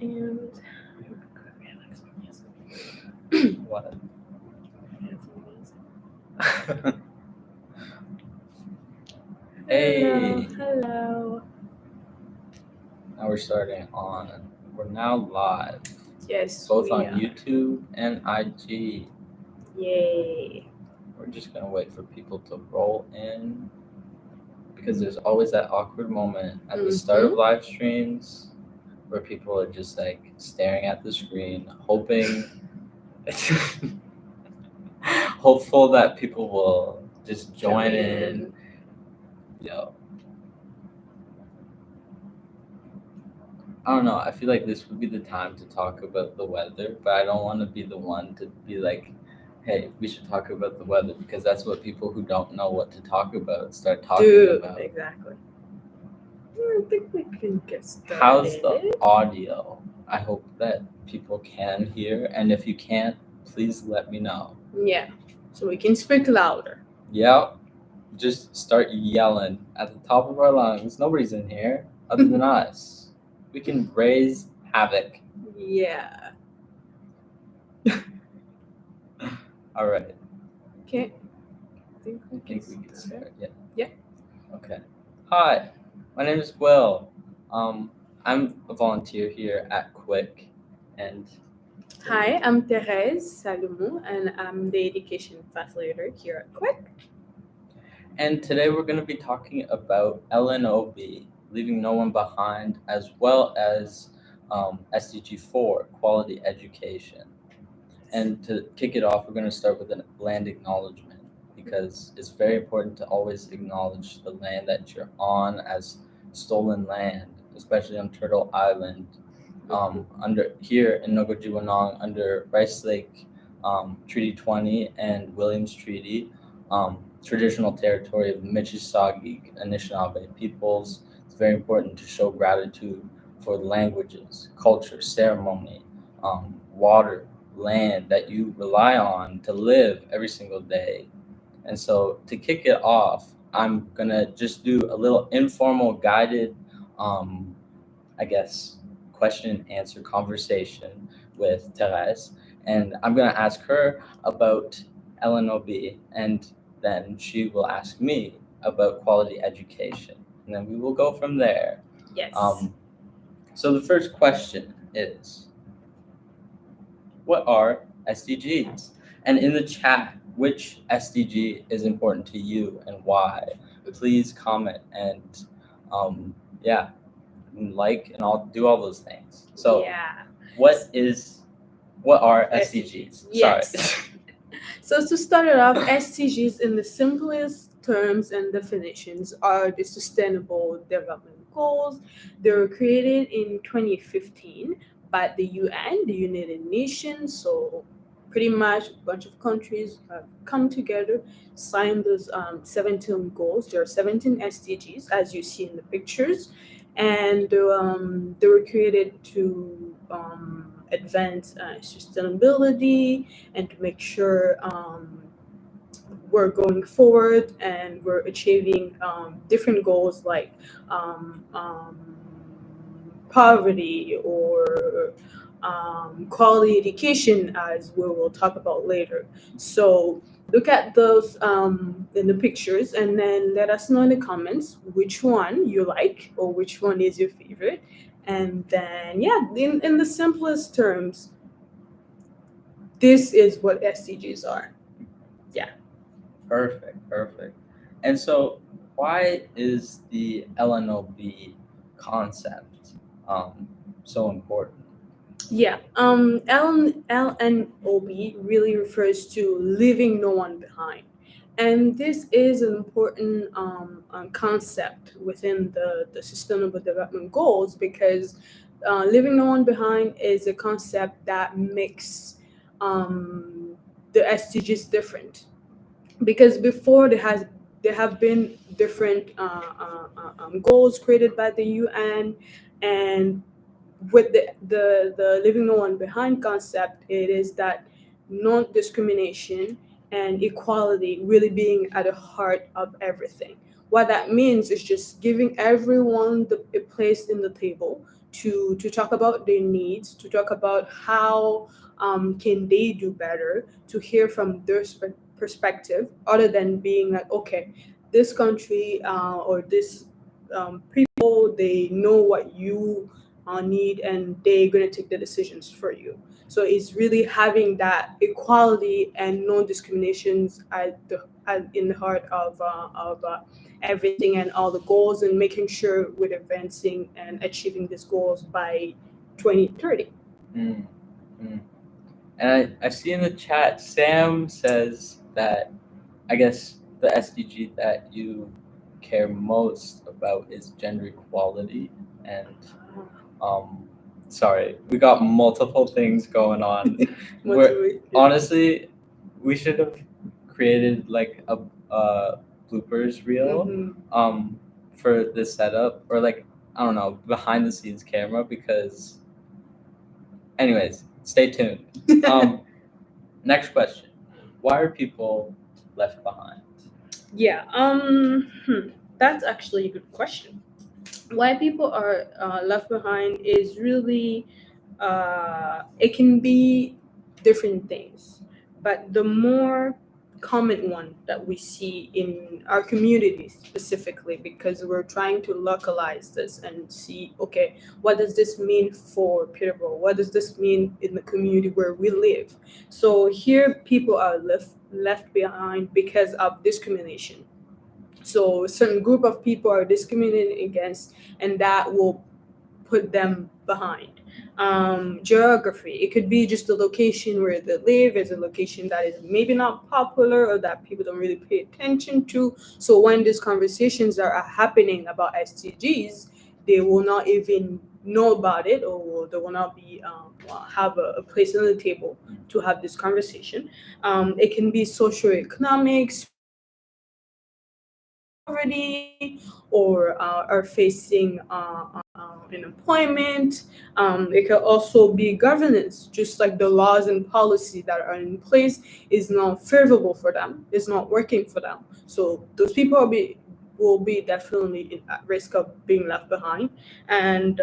And What? Hey, hello. now we're starting on. We're now live, Yes, both we on are. YouTube and IG. Yay. We're just gonna wait for people to roll in because there's always that awkward moment at the start of live streams where people are just like staring at the screen, hoping, hopeful that people will just join in. Yo. I don't know. I feel like this would be the time to talk about the weather, but I don't want to be the one to be like, hey, we should talk about the weather because that's what people who don't know what to talk about start talking about. Exactly. I think we can get started. How's the audio? I hope that people can hear, and if you can't, please let me know. Yeah, so we can speak louder. Yeah, just start yelling at the top of our lungs. Nobody's in here other than us. We can raise havoc. Yeah. All right. Okay. I think we I think can we can start. start. Yeah. Yeah. Okay. Hi, my name is Will. I'm a volunteer here at Quick, and Hi, I'm Therese Salomon, and I'm the education facilitator here at Quick. today we're going to be talking about LNOB, leaving no one behind, as well as SDG 4, quality education. And to kick it off, we're going to start with a land acknowledgement because it's very important to always acknowledge the land that you're on as stolen land, especially on Turtle Island. Under here in Nogojiwanong, under Rice Lake Treaty 20 and Williams Treaty, traditional territory of Mississauga Anishinaabe peoples. It's very important to show gratitude for languages, culture, ceremony, water, land that you rely on to live every single day. And so to kick it off, I'm gonna just do a little informal guided, I guess, question and answer conversation with Therese. And I'm gonna ask her about LNOB, and then she will ask me about quality education. And then we will go from there. Yes. So the first question is, what are SDGs? And in the chat, which SDG is important to you and why? Please comment and yeah, like, and I'll do all those things. So yeah. what are SDGs? Yes. Sorry. So to start it off, SDGs in the simplest terms and definitions are the Sustainable Development Goals. They were created in 2015 by the UN, the United Nations. So pretty much a bunch of countries have come together, signed those 17 goals. There are 17 SDGs, as you see in the pictures, and they were created to advance sustainability and to make sure we're going forward and we're achieving different goals like poverty or quality education, as we will talk about later. So look at those in the pictures and then let us know in the comments which one you like or which one is your favorite. And then, yeah, in the simplest terms, this is what SDGs are. Perfect. And so why is the LNOB concept so important? Yeah, LNOB really refers to leaving no one behind. And this is an important concept within the Sustainable Development Goals because leaving no one behind is a concept that makes the SDGs different. Because before there have been different goals created by the UN, and with the leaving no one behind concept, it is that non-discrimination and equality really being at the heart of everything. What that means is just giving everyone a place in the table to talk about their needs, to talk about how can they do better, to hear from their perspective, other than being like, okay, this country or this people, they know what you need and they're going to take the decisions for you. So it's really having that equality and non-discriminations in the heart of everything and all the goals, and making sure we're advancing and achieving these goals by 2030. Mm, mm. And I see in the chat, Sam says that I guess the SDG that you care most about is gender equality. And sorry, we got multiple things going on. Honestly, we should have created like a bloopers reel for this setup, or like, I don't know, behind the scenes camera, because anyways, stay tuned. Next question. Why are people left behind? Yeah, that's actually a good question. Why people are left behind is really, it can be different things, but the more common one that we see in our communities specifically, because we're trying to localize this and see, okay, what does this mean for Peterborough? What does this mean in the community where we live? So here people are left behind because of discrimination. So a certain group of people are discriminated against, and that will put them behind. Geography, it could be just the location where they live is a location that is maybe not popular or that people don't really pay attention to. So when these conversations are happening about SDGs, they will not even know about it, or they will not be have a place on the table to have this conversation. It can be socioeconomics, poverty, or are facing unemployment. It can also be governance, just like the laws and policy that are in place is not favorable for them, is not working for them. So those people will be definitely at risk of being left behind. And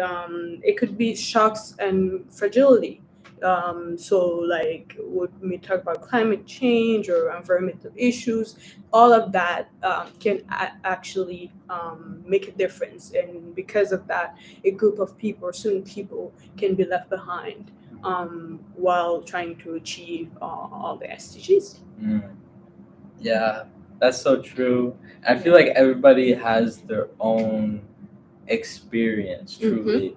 it could be shocks and fragility. So like when we talk about climate change or environmental issues, all of that can actually make a difference, and because of that, a group of people or certain people can be left behind while trying to achieve all the SDGs. Yeah, that's so true. I feel like everybody has their own experience, truly,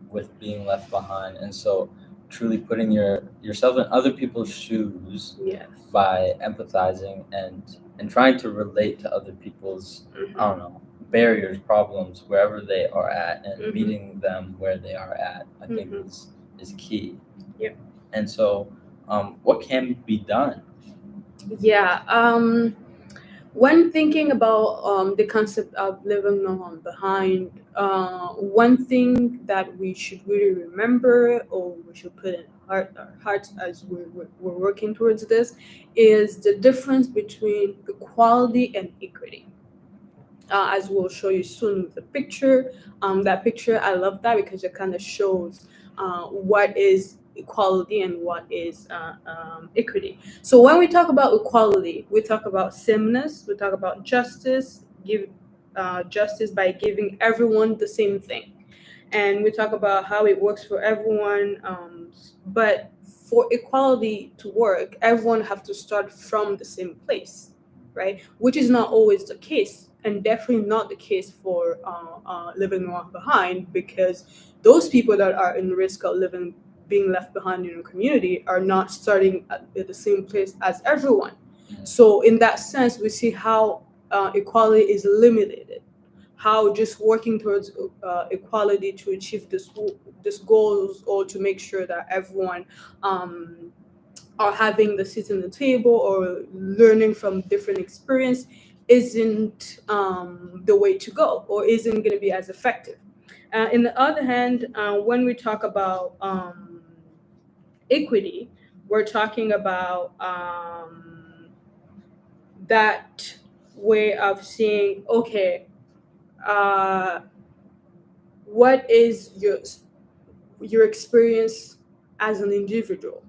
with being left behind, and so truly putting yourself in other people's shoes, Yes. by empathizing and trying to relate to other people's, I don't know, barriers, problems, wherever they are at, and meeting them where they are at, I think is key. Yep. And so, what can be done? Yeah. When thinking about the concept of living no one behind, one thing that we should really remember, or we should put in our hearts as we're working towards this, is the difference between equality and equity. As we'll show you soon with the picture. That picture, I love that because it kind of shows what is equality and what is equity. So when we talk about equality, we talk about sameness, we talk about justice, give justice by giving everyone the same thing. And we talk about how it works for everyone. But for equality to work, everyone have to start from the same place, right? Which is not always the case, and definitely not the case for living one behind, because those people that are in risk of being left behind in a community are not starting at the same place as everyone. So in that sense, we see how equality is limited, how just working towards equality to achieve this goals, or to make sure that everyone are having the seat in the table or learning from different experience isn't the way to go, or isn't going to be as effective. In the other hand, when we talk about equity, we're talking about that way of seeing, okay, uh, what is your experience as an individual?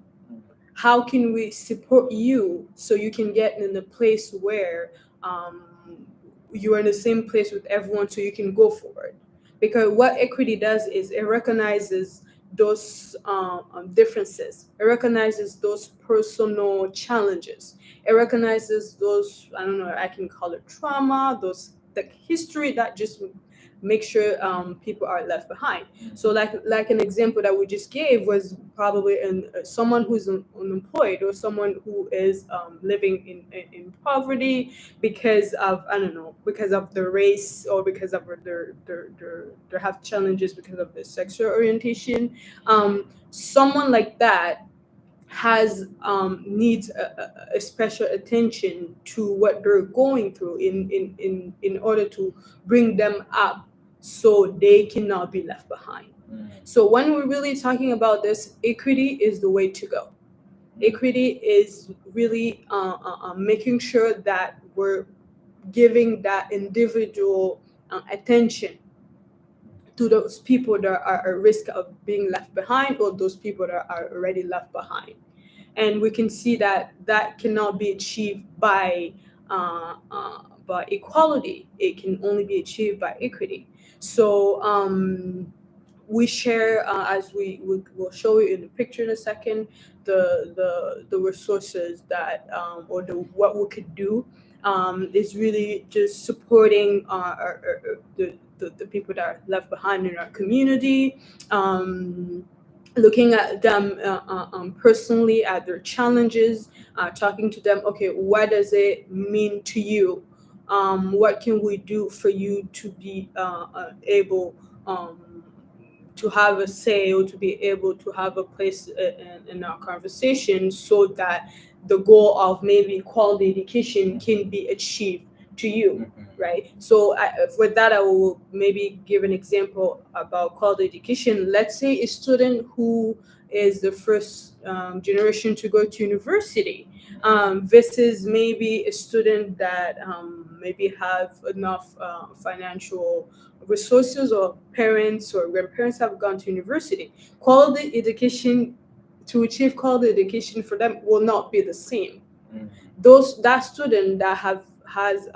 How can we support you so you can get in a place where um, you're in the same place with everyone so you can go forward? Because what equity does is it recognizes those differences. It recognizes those personal challenges. It recognizes those, I don't know, I can call it trauma, those the history that just make sure people are left behind. So like an example that we just gave was probably someone who's unemployed, or someone who is living in poverty because of, I don't know, because of their race, or because of their have challenges because of their sexual orientation. Someone like that has needs a special attention to what they're going through in order to bring them up so they cannot be left behind. So when we're really talking about this, equity is the way to go. Equity is really making sure that we're giving that individual attention to those people that are at risk of being left behind, or those people that are already left behind. And we can see that that cannot be achieved by equality. It can only be achieved by equity. So we share, as we will show you in the picture in a second, the resources that or the what we could do is really just supporting the people that are left behind in our community, looking at them personally, at their challenges, talking to them. Okay, what does it mean to you? What can we do for you to be able to have a say, or to be able to have a place in our conversation, so that the goal of maybe quality education can be achieved to you, right? So with that, I will maybe give an example about quality education. Let's say a student who is the first generation to go to university versus maybe a student that maybe have enough financial resources, or parents or grandparents have gone to university. Quality education, to achieve quality education for them, will not be the same. That student that has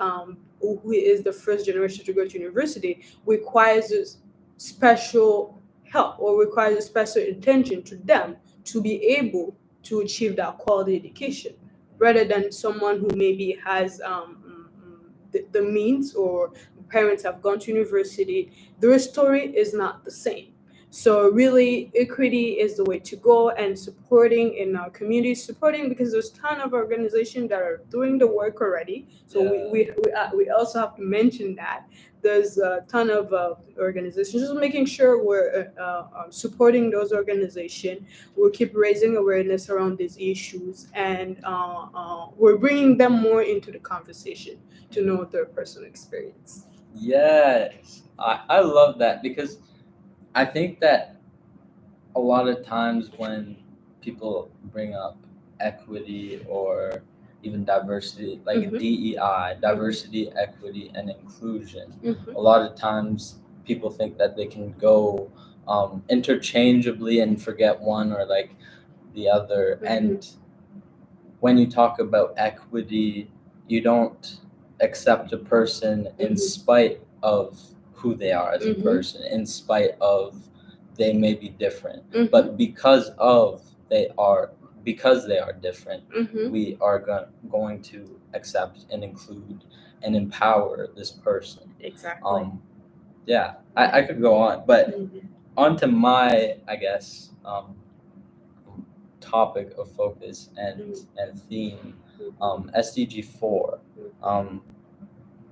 who is the first generation to go to university requires special help, or requires a special attention to them to be able to achieve that quality education, rather than someone who maybe has the means, or parents have gone to university. Their story is not the same. So really, equity is the way to go, and supporting in our community, supporting, because there's a ton of organizations that are doing the work already. So we also have to mention that there's a ton of organizations. Just making sure we're supporting those organizations. We'll keep raising awareness around these issues, and we're bringing them more into the conversation to know their personal experience. Yes, I love that, because I think that a lot of times when people bring up equity or even diversity, like Mhm. DEI, diversity, equity, and inclusion, Mhm. a lot of times people think that they can go interchangeably and forget one or like the other. Mhm. And when you talk about equity, you don't accept a person in Mhm. spite of who they are as a Mhm. person, in spite of they may be different, Mhm. but because they are different, Mhm. we are going to accept and include and empower this person. Exactly. Yeah, I could go on, but Mhm. onto my, I guess, topic of focus and theme, SDG 4,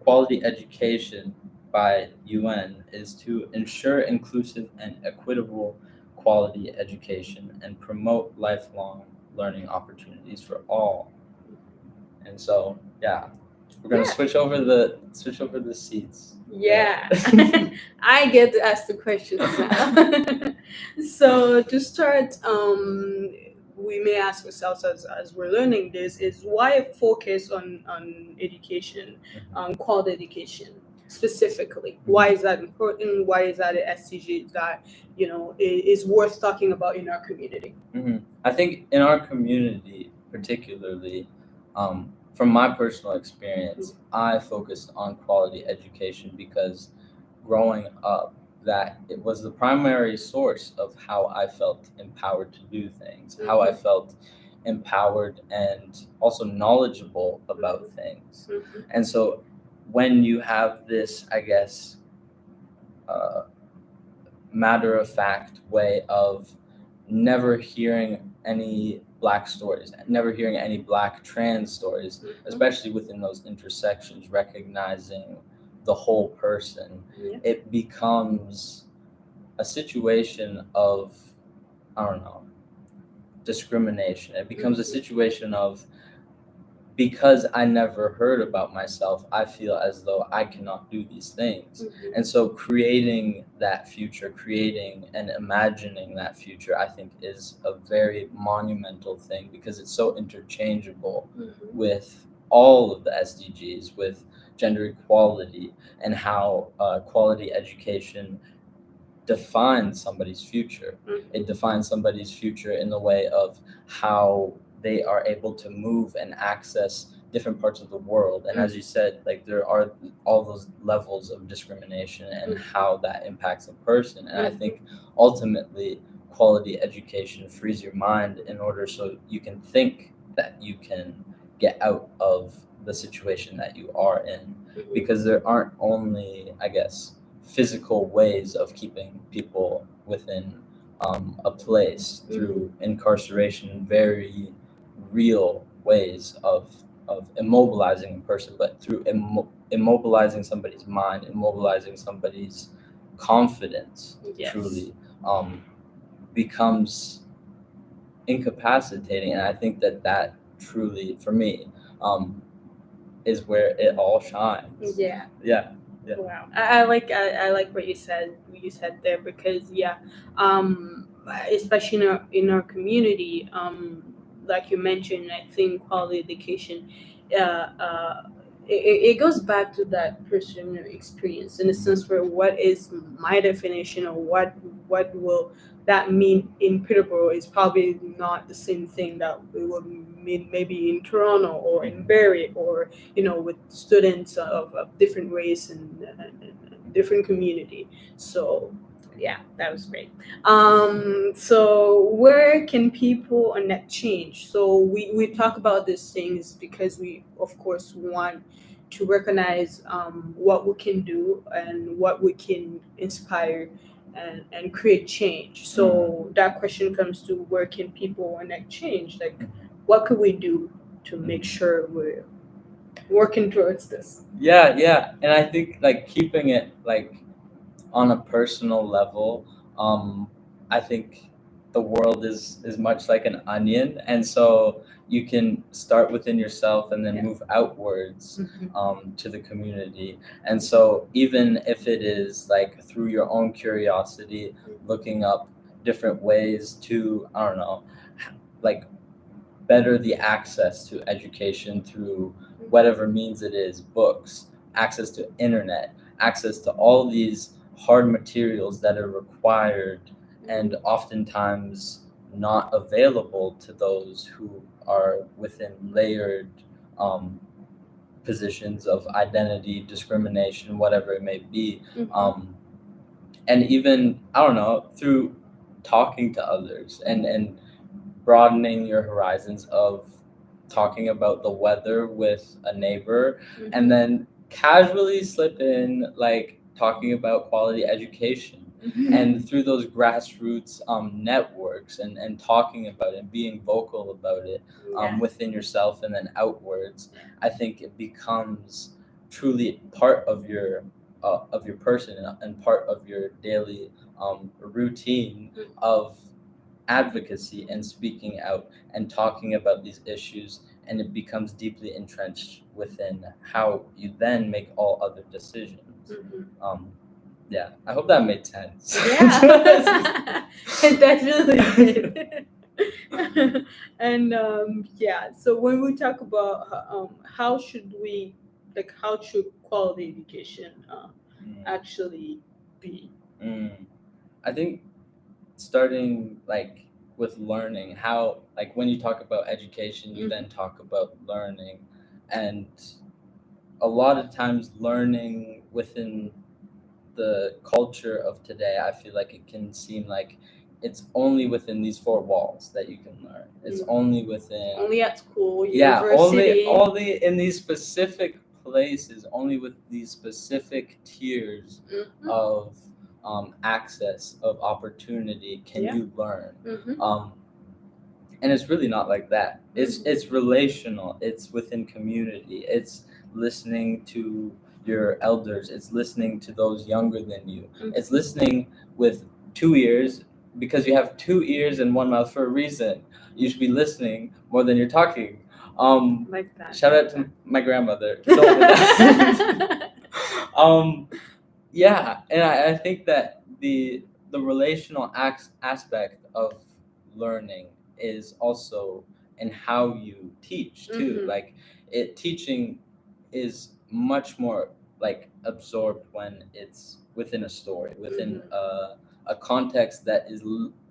quality education by UN, is to ensure inclusive and equitable quality education and promote lifelong learning opportunities for all. And so, yeah, we're gonna Yeah. switch over the seats. Yeah. I get to ask the questions now. So to start, we may ask ourselves as we're learning this, is why focus on education, quality education. specifically. Why is that important? Why is that an SDG that is worth talking about in our community? I think in our community, particularly, from my personal experience, I focused on quality education because growing up, that it was the primary source of how I felt empowered to do things, how I felt empowered and also knowledgeable about things. And so when you have this, I guess, matter of fact way of never hearing any Black stories, never hearing any Black trans stories, especially within those intersections, recognizing the whole person, it becomes a situation of, I don't know, discrimination. It becomes a situation of, because I never heard about myself, I feel as though I cannot do these things. And so creating that future, creating and imagining that future, I think is a very monumental thing because it's so interchangeable with all of the SDGs, with gender equality and how quality education defines somebody's future. It defines somebody's future in the way of how they are able to move and access different parts of the world. And as you said, like there are all those levels of discrimination and how that impacts a person. And I think ultimately quality education frees your mind in order so you can think that you can get out of the situation that you are in. Because there aren't only, I guess, physical ways of keeping people within a place through incarceration, very real ways of immobilizing a person, but through immobilizing somebody's mind, immobilizing somebody's confidence, truly becomes incapacitating. And I think that truly, for me, is where it all shines. Yeah. Wow, I like what you said there because especially in our community, like you mentioned, I think quality education, it goes back to that personal experience in a sense where what is my definition of what will that mean in Peterborough is probably not the same thing that it would mean maybe in Toronto or in Barrie or with students of different race and different community. So yeah, that was great. So where can people enact change? So we talk about these things because we of course want to recognize what we can do and what we can inspire and create change. So that question comes to where can people enact change? Like what could we do to make sure we're working towards this? Yeah. And I think like keeping it like on a personal level, I think the world is much like an onion, and so you can start within yourself and then move outwards to the community. And so even if it is like through your own curiosity, looking up different ways to, I don't know, like better the access to education through whatever means it is, books, access to internet, access to all these hard materials that are required and oftentimes not available to those who are within layered positions of identity, discrimination, whatever it may be. And even, I don't know, through talking to others and broadening your horizons of talking about the weather with a neighbor and then casually slip in like talking about quality education and through those grassroots networks and talking about it and being vocal about it within yourself and then outwards, I think it becomes truly part of your person and part of your daily routine of advocacy and speaking out and talking about these issues, and it becomes deeply entrenched within how you then make all other decisions. Yeah, I hope that made sense. Yeah, it definitely did. And so when we talk about how should we like how should quality education Mm. actually be? I think starting like with learning, how like when you talk about education, you then talk about learning, and a lot of times learning within the culture of today, I feel like it can seem like it's only within these four walls that you can learn. It's only within only at school, yeah, university. only in these specific places, only with these specific tiers of access of opportunity can you learn. And it's really not like that. It's relational. It's within community. It's listening to your elders. It's listening to those younger than you. It's listening with 2 ears, because you have 2 ears and 1 mouth for a reason. You should be listening more than you're talking. Like that. Shout out to my grandmother. She told me that. Yeah, and I think that the relational aspect of learning is also in how you teach too. Like teaching is much more like absorbed when it's within a story, within a context that is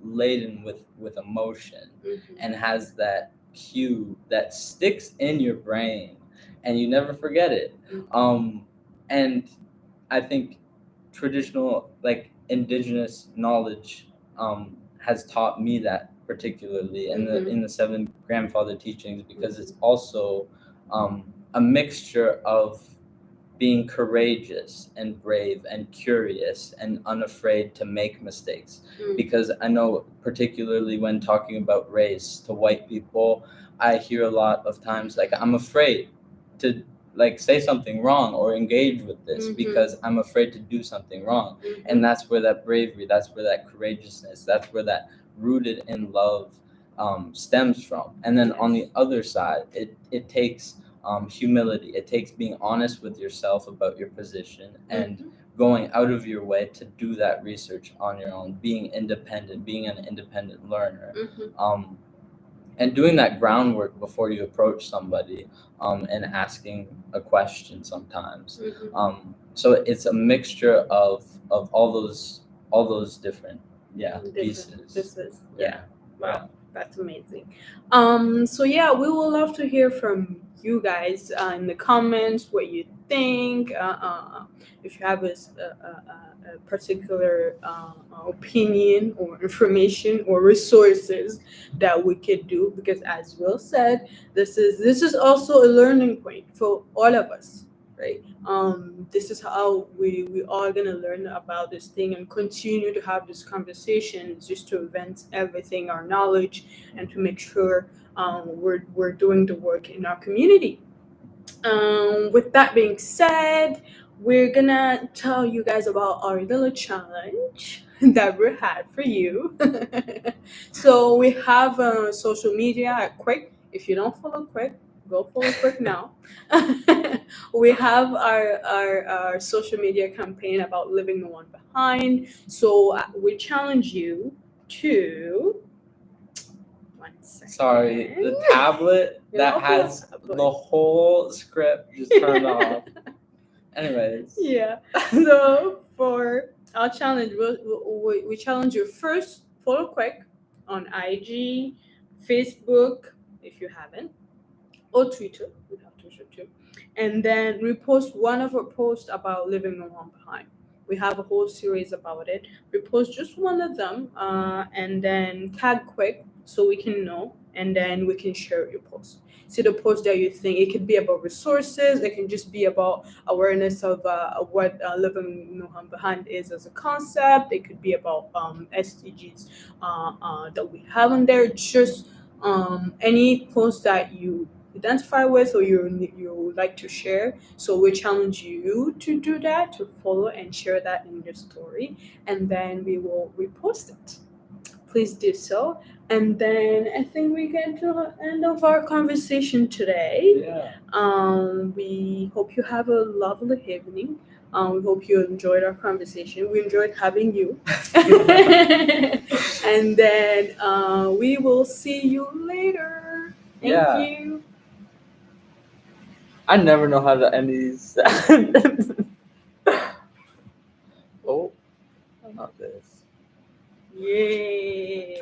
laden with emotion and has that cue that sticks in your brain and you never forget it. And I think traditional, like indigenous knowledge, has taught me that particularly in the 7 grandfather teachings, because it's also a mixture of being courageous and brave and curious and unafraid to make mistakes. Because I know, particularly when talking about race to white people, I hear a lot of times like, I'm afraid to like say something wrong or engage with this because I'm afraid to do something wrong. And that's where that bravery, that's where that courageousness, that's where that rooted in love stems from. And then on the other side, it takes humility. It takes being honest with yourself about your position and going out of your way to do that research on your own, being independent, being an independent learner, and doing that groundwork before you approach somebody, and asking a question sometimes. So it's a mixture of all those different pieces. Yeah. Wow, that's amazing. So yeah, we would love to hear from you guys in the comments what you think. If you have a particular opinion or information or resources that we could do, because as Will said, this is also a learning point for all of us, right? This is how we are gonna learn about this thing and continue to have this conversation, just to advance everything, our knowledge, and to make sure we're doing the work in our community. With that being said, we're gonna tell you guys about our little challenge that we had for you. So we have social media at Quick. If you don't follow Quick, go follow Quick now. We have our social media campaign about leaving no one behind. So we challenge you to. 1 second. Sorry, the tablet that has the whole script just turned off. Anyways. Yeah. So for our challenge, we challenge you first, follow Quick on IG, Facebook, if you haven't, or Twitter. We have Twitter too. And then repost one of our posts about leaving no one behind. We have a whole series about it. Repost just one of them, and then tag Quick so we can know, and then we can share your post. See the post that you think. It could be about resources. It can just be about awareness of what leaving no one behind is as a concept. It could be about SDGs that we have in there. Just any post that you identify with or you would like to share. So we challenge you to do that, to follow and share that in your story, and then we will repost it. Please do so. And then I think we get to the end of our conversation today. We hope you have a lovely evening. We hope you enjoyed our conversation. We enjoyed having you. And then we will see you later. Thank you. I never know how to end these. Oh, not this. Yay.